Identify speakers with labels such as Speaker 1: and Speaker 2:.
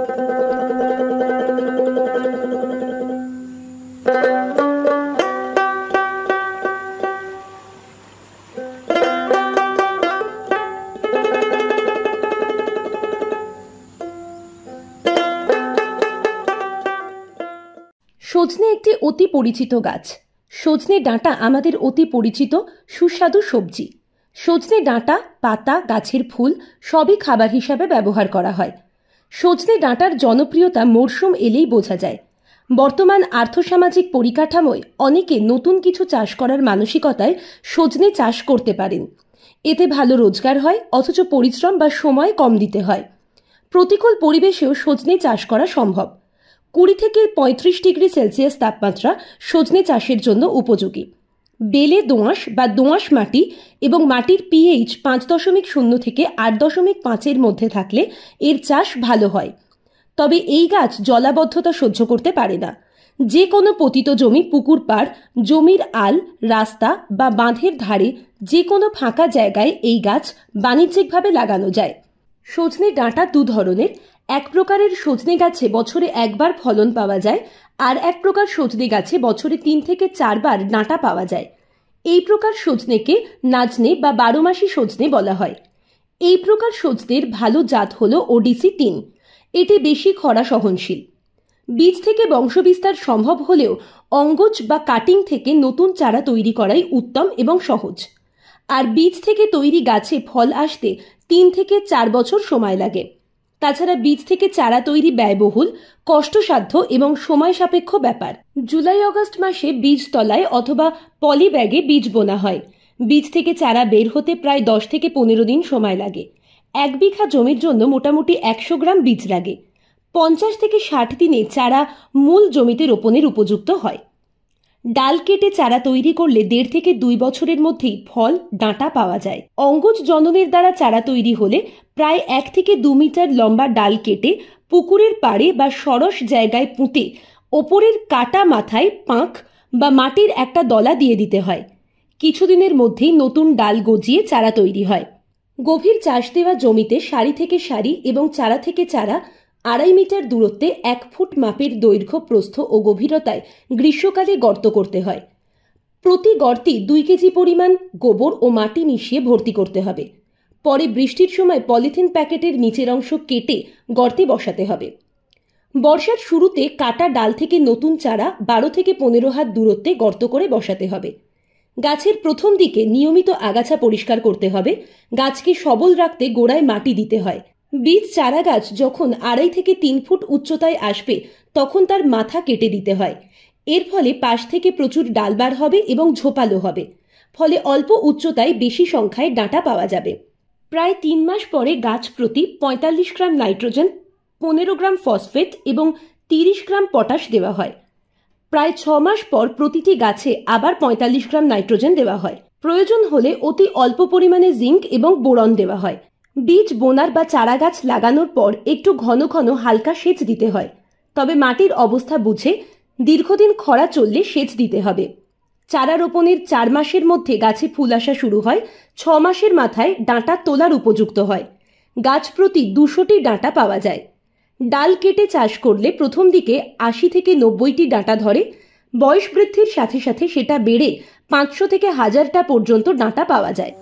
Speaker 1: সজনে একটি অতি পরিচিত গাছ। সজনে ডাঁটা আমাদের অতি পরিচিত সুস্বাদু সবজি। সজনে ডাঁটা, পাতা, গাছের ফুল সবই খাবার হিসাবে ব্যবহার করা হয়। সজনে ডাঁটার জনপ্রিয়তা মরশুম এলেই বোঝা যায়। বর্তমান আর্থসামাজিক পরিকাঠামোয় অনেকে নতুন কিছু চাষ করার মানসিকতায় সজনে চাষ করতে পারেন। এতে ভালো রোজগার হয়, অথচ পরিশ্রম বা সময় কম দিতে হয়। প্রতিকূল পরিবেশেও সজনে চাষ করা সম্ভব। 20 থেকে 35 ডিগ্রি সেলসিয়াস তাপমাত্রা সজনে চাষের জন্য উপযোগী। বেলে দোআঁশ বা দোআঁশ মাটি এবং মাটির pH 5.0 থেকে 8.5-এর মধ্যে থাকলে এর চাষ ভালো হয়। তবে এই গাছ জলাবদ্ধতা সহ্য করতে পারে না। যে কোনো পতিত জমি, পুকুর পাড়, জমির আল, রাস্তা বা বাঁধের ধারে যে কোনো ফাঁকা জায়গায় এই গাছ বাণিজ্যিকভাবে লাগানো যায়। সজনে ডাঁটা দু ধরনের। এক প্রকারের সজনে গাছে বছরে একবার ফলন পাওয়া যায়, আর এক প্রকার সজনে গাছে বছরে 3 থেকে 4 বার ডাঁটা পাওয়া যায়। এই প্রকার সজনেকে নাজনে বা 12 মাসি সজনে বলা হয়। এই প্রকার সজনের ভালো জাত হল ওডিসি 3। এটি বেশি খরা সহনশীল। বীজ থেকে বংশবিস্তার সম্ভব হলেও অঙ্গজ বা কাটিং থেকে নতুন চারা তৈরি করাই উত্তম এবং সহজ। আর বীজ থেকে তৈরি গাছে ফল আসতে 3 থেকে 4 বছর সময় লাগে। তাছাড়া বীজ থেকে চারা তৈরি ব্যয়বহুল, কষ্টসাধ্য এবং সময় সাপেক্ষ ব্যাপার। জুলাই আগস্ট মাসে বীজ তলায় অথবা পলি ব্যাগে বীজ বোনা হয়। বীজ থেকে চারা বের হতে প্রায় 10 থেকে 15 দিন সময় লাগে। 1 বিঘা জমির জন্য মোটামুটি 100 গ্রাম বীজ লাগে। 50 থেকে 60 দিনে চারা মূল জমিতে রোপণের উপযুক্ত হয়। ডাল কেটে চারা তৈরি করলে 1.5 থেকে 2 বছরের মধ্যেই ফল, ডাঁটা পাওয়া যায়। অঙ্গজ জননের দ্বারা চারা তৈরি হলে প্রায় 1 থেকে 2 মিটার লম্বা ডাল কেটে পুকুরের পাড়ে বা সরস জায়গায় পুঁতে ওপরের কাটা মাথায় পাঁক বা মাটির একটা দলা দিয়ে দিতে হয়। কিছুদিনের মধ্যেই নতুন ডাল গজিয়ে চারা তৈরি হয়। গভীর চাষ দেওয়া জমিতে সারি থেকে সারি এবং চারা থেকে চারা 2.5 মিটার দূরত্বে 1 ফুট মাপের দৈর্ঘ্য, প্রস্থ ও গভীরতায় গ্রীষ্মকালে গর্ত করতে হয়। প্রতি গর্তে 2 কেজি পরিমাণ গোবর ও মাটি মিশিয়ে ভর্তি করতে হবে। পরে বৃষ্টির সময় পলিথিন প্যাকেটের নিচের অংশ কেটে গর্তে বসাতে হবে। বর্ষার শুরুতে কাটা ডাল থেকে নতুন চারা 12 থেকে 15 হাত দূরত্বে গর্ত করে বসাতে হবে। গাছের প্রথম দিকে নিয়মিত আগাছা পরিষ্কার করতে হবে। গাছকে সবল রাখতে গোড়ায় মাটি দিতে হয়। বীজ চারা গাছ যখন 2.5 থেকে 3 ফুট উচ্চতায় আসবে তখন তার মাথা কেটে দিতে হয়। এর ফলে পাশ থেকে প্রচুর ডাল বার হবে এবং ঝোপালো হবে। ফলে অল্প উচ্চতায় বেশি সংখ্যায় ডাঁটা পাওয়া যাবে। প্রায় 3 মাস পরে গাছ প্রতি 45 গ্রাম নাইট্রোজেন, 15 গ্রাম ফসফেট এবং 30 গ্রাম পটাশ দেওয়া হয়। প্রায় 6 মাস পর প্রতিটি গাছে আবার 45 গ্রাম নাইট্রোজেন দেওয়া হয়। প্রয়োজন হলে অতি অল্প পরিমাণে জিঙ্ক এবং বোরন দেওয়া হয়। বীজ বোনার বা চারা গাছ লাগানোর পর একটু ঘন ঘন হালকা সেচ দিতে হয়। তবে মাটির অবস্থা বুঝে দীর্ঘদিন খরা চললে সেচ দিতে হবে। চারা রোপণের 4 মাসের মধ্যে গাছে ফুল আসা শুরু হয়। 6 মাসের মাথায় ডাঁটা তোলার উপযুক্ত হয়। গাছ প্রতি 200টি ডাঁটা পাওয়া যায়। ডাল কেটে চাষ করলে প্রথম দিকে 80 থেকে 90টি ডাঁটা ধরে। বয়স বৃদ্ধির সাথে সাথে সেটা বেড়ে 500 থেকে 1000টা পর্যন্ত ডাঁটা পাওয়া যায়।